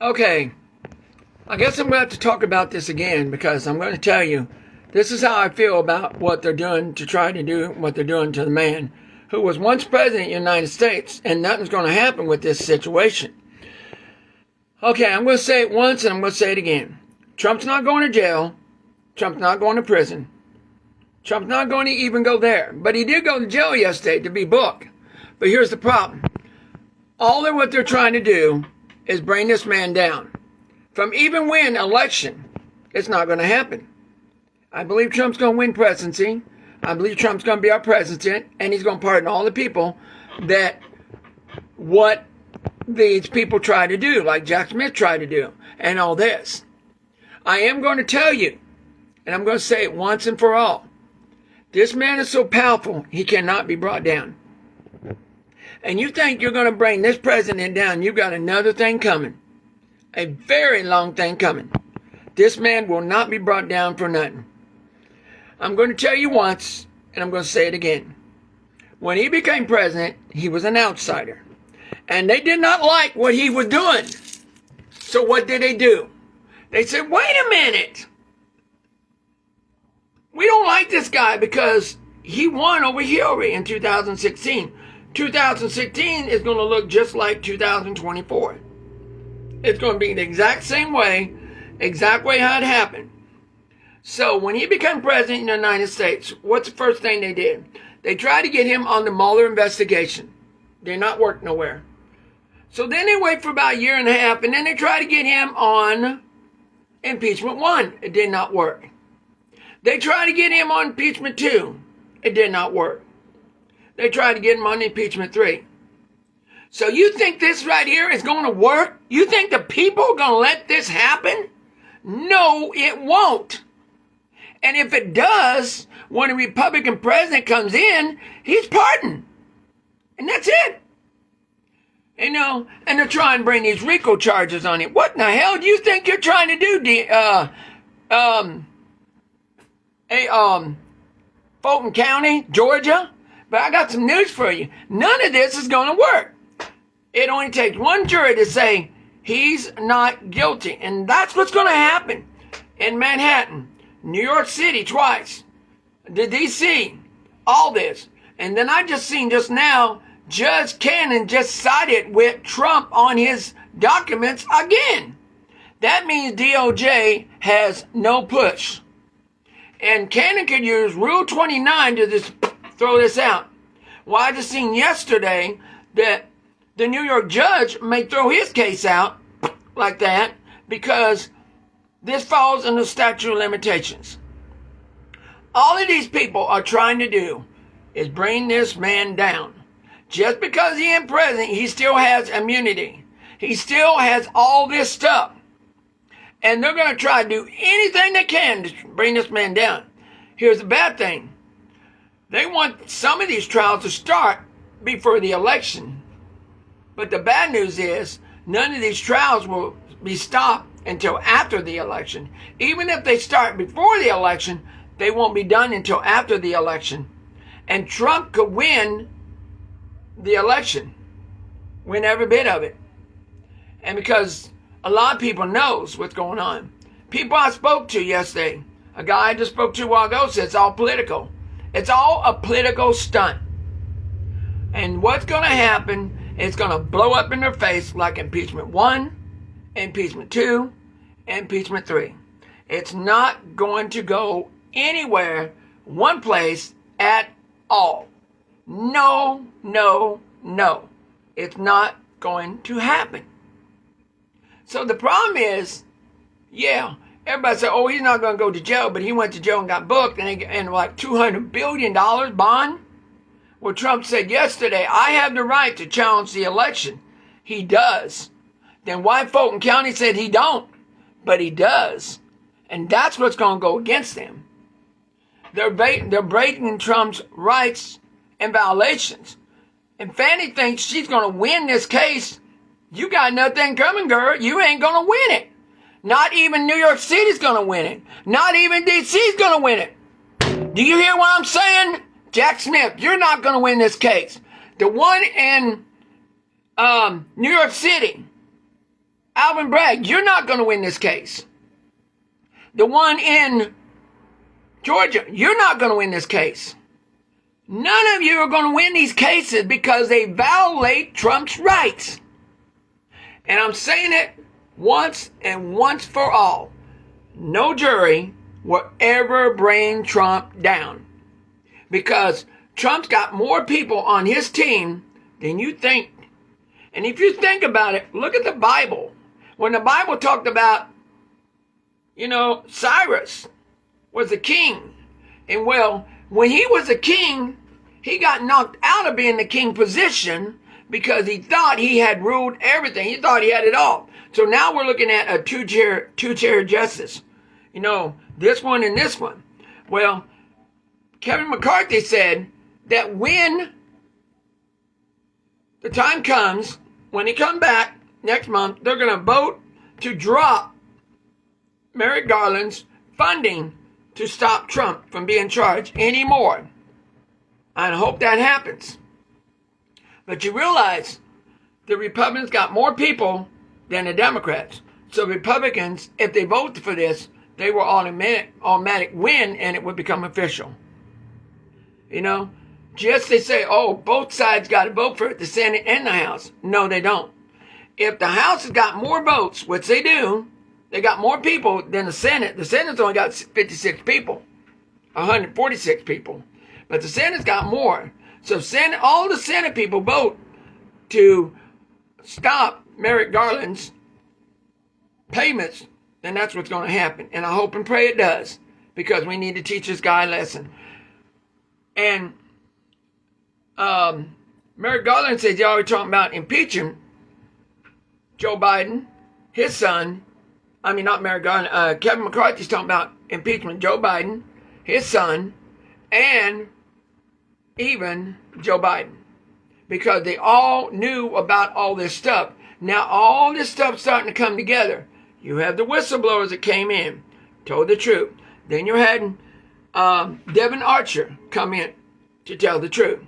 Okay, I guess I'm going to have to talk about this again because I'm going to tell you this is how I feel about what they're doing to try to do what they're doing to the man who was once president of the United States, and nothing's going to happen with this situation. Okay, I'm going to say it once and I'm going to say it again. Trump's not going to jail. Trump's not going to prison. Trump's not going to even go there. But he did go to jail yesterday to be booked. But here's the problem. All of what they're trying to do is bring this man down. From even win election, it's not going to happen. I believe Trump's going to win presidency. I believe Trump's going to be our president, and he's going to pardon all the people that what these people try to do, like Jack Smith tried to do, and all this. I am going to tell you, and I'm going to say it once and for all, this man is so powerful, he cannot be brought down. And you think you're going to bring this president down, you've got another thing coming. A very long thing coming. This man will not be brought down for nothing. I'm going to tell you once, and I'm going to say it again. When he became president, he was an outsider. And they did not like what he was doing. So what did they do? They said, wait a minute. We don't like this guy because he won over Hillary in 2016. 2016 is going to look just like 2024. It's going to be the exact same way, exact way how it happened. So when he became president of the United States, what's the first thing they did? They tried to get him on the Mueller investigation. Did not work nowhere. So then they wait for about a year and a half, and then they try to get him on impeachment 1. It did not work. They tried to get him on impeachment 2. It did not work. They tried to get him on impeachment 3. So you think this right here is going to work? You think the people are going to let this happen? No, it won't. And if it does, when a Republican president comes in, he's pardoned. And that's it. You know, and they're trying to bring these RICO charges on him. What in the hell do you think you're trying to do, Fulton County, Georgia? But I got some news for you. None of this is going to work. It only takes one jury to say he's not guilty. And that's what's going to happen in Manhattan, New York City twice, the D.C., all this. And then I just seen just now, Judge Cannon just sided with Trump on his documents again. That means DOJ has no push. And Cannon could use Rule 29 to just throw this out. Well, I just seen yesterday that the New York judge may throw his case out like that because this falls in the statute of limitations. All of these people are trying to do is bring this man down. Just because he ain't president, he still has immunity. He still has all this stuff. And they're going to try to do anything they can to bring this man down. Here's the bad thing. They want some of these trials to start before the election. But the bad news is none of these trials will be stopped until after the election. Even if they start before the election, they won't be done until after the election. And Trump could win the election, win every bit of it. And because a lot of people knows what's going on. People I spoke to yesterday, a guy I just spoke to a while ago said it's all political. It's all a political stunt. And what's going to happen, it's going to blow up in their face like impeachment 1, impeachment 2, impeachment 3. It's not going to go anywhere, one place at all. No, no, no. It's not going to happen. So the problem is, yeah, everybody said, oh, he's not going to go to jail, but he went to jail and got booked and like $200 billion bond. Well, Trump said yesterday, I have the right to challenge the election. He does. Then why Fulton County said he don't, but he does. And that's what's going to go against them. They're breaking Trump's rights and violations. And Fannie thinks she's going to win this case. You got nothing coming, girl. You ain't going to win it. Not even New York City's going to win it. Not even D.C.'s going to win it. Do you hear what I'm saying? Jack Smith, you're not going to win this case. The one in New York City, Alvin Bragg, you're not going to win this case. The one in Georgia, you're not going to win this case. None of you are going to win these cases because they violate Trump's rights. And I'm saying it once and once for all. No jury will ever bring Trump down. Because Trump's got more people on his team than you think. And if you think about it, look at the Bible. When the Bible talked about, Cyrus was a king. And well, when he was a king, he got knocked out of being the king position because he thought he had ruled everything. He thought he had it all. So now we're looking at a two-chair justice. This one and this one. Well, Kevin McCarthy said that when the time comes, when he come back next month, they're going to vote to drop Merrick Garland's funding to stop Trump from being charged anymore. I hope that happens. But you realize the Republicans got more people than the Democrats. So Republicans, if they vote for this, they will automatic win and it would become official. Just they say, both sides got to vote for it, the Senate and the House. No, they don't. If the House has got more votes, which they do, they got more people than the Senate. The Senate's only got 56 people, 146 people. But the Senate's got more. So all the Senate people vote to stop Merrick Garland's payments, then that's what's going to happen. And I hope and pray it does, because we need to teach this guy a lesson. And Merrick Garland says you're already talking about impeaching Joe Biden, his son. I mean, not Merrick Garland. Kevin McCarthy's talking about impeachment Joe Biden, his son, and even Joe Biden. Because they all knew about all this stuff. Now all this stuff's starting to come together. You have the whistleblowers that came in, told the truth. Then you had Devin Archer come in to tell the truth.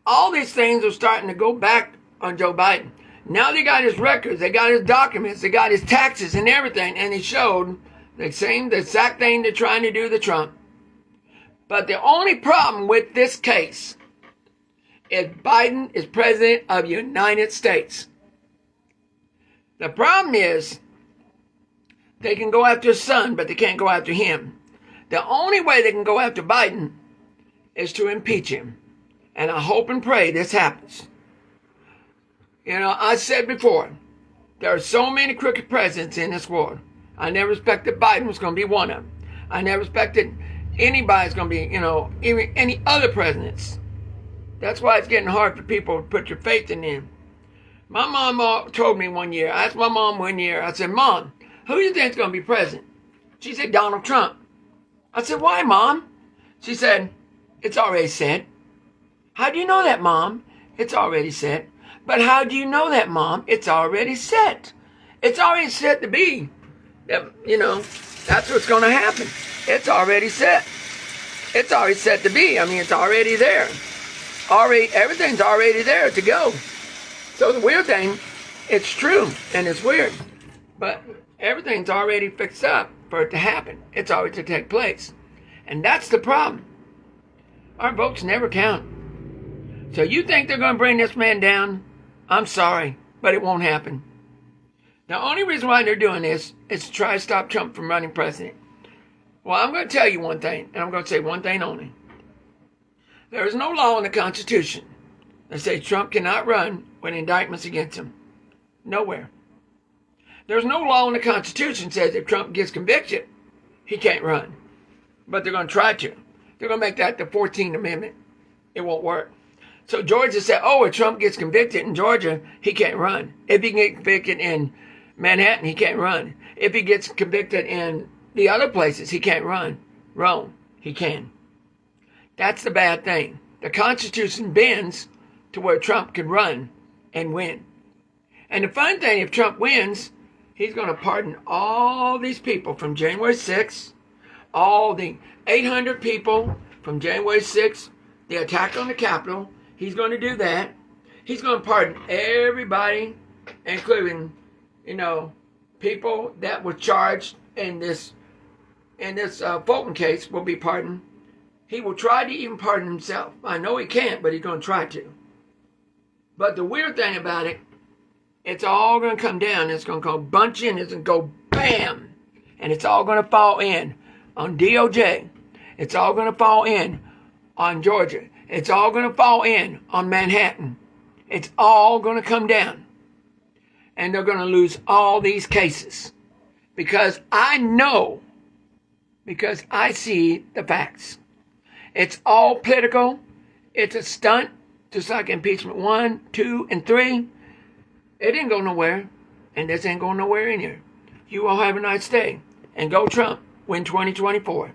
All these things are starting to go back on Joe Biden. Now they got his records, they got his documents, they got his taxes and everything, and they showed the exact thing they're trying to do to Trump. But the only problem with this case is Biden is president of the United States. The problem is they can go after his son, but they can't go after him. The only way they can go after Biden is to impeach him. And I hope and pray this happens. I said before, there are so many crooked presidents in this world. I never expected Biden was going to be one of them. I never expected anybody's going to be, even any other presidents. That's why it's getting hard for people to put your faith in them. My mom told me one year, I asked my mom one year, I said, Mom, who do you think is going to be president? She said, Donald Trump. I said, why, Mom? She said, it's already said. How do you know that, Mom? It's already said. But how do you know that, Mom? It's already set. It's already set to be. That's what's going to happen. It's already set. It's already set to be. It's already there. Everything's already there to go. So the weird thing, it's true and it's weird. But everything's already fixed up for it to happen. It's already to take place. And that's the problem. Our votes never count. So you think they're going to bring this man down? I'm sorry, but it won't happen. The only reason why they're doing this is to try to stop Trump from running president. Well, I'm going to tell you one thing, and I'm going to say one thing only. There is no law in the Constitution that says Trump cannot run with indictments against him. Nowhere. There's no law in the Constitution that says if Trump gets convicted, he can't run. But they're going to try to. They're going to make that the 14th Amendment. It won't work. So Georgia said, if Trump gets convicted in Georgia, he can't run. If he gets convicted in Manhattan, he can't run. If he gets convicted in the other places, he can't run. Rome, he can. That's the bad thing. The Constitution bends to where Trump can run and win. And the fun thing, if Trump wins, he's going to pardon all these people from January 6th, all the 800 people from January 6th, the attack on the Capitol. He's going to do that. He's going to pardon everybody, including, people that were charged in this Fulton case will be pardoned. He will try to even pardon himself. I know he can't, but he's going to try to. But the weird thing about it, it's all going to come down. It's going to go bunch in. It's going to go bam. And it's all going to fall in on DOJ. It's all going to fall in on Georgia. It's all going to fall in on Manhattan. It's all going to come down. And they're going to lose all these cases. Because I know. Because I see the facts. It's all political. It's a stunt. Just like impeachment 1, 2, and 3. It ain't going nowhere. And this ain't going nowhere in here. You all have a nice day. And go Trump. Win 2024.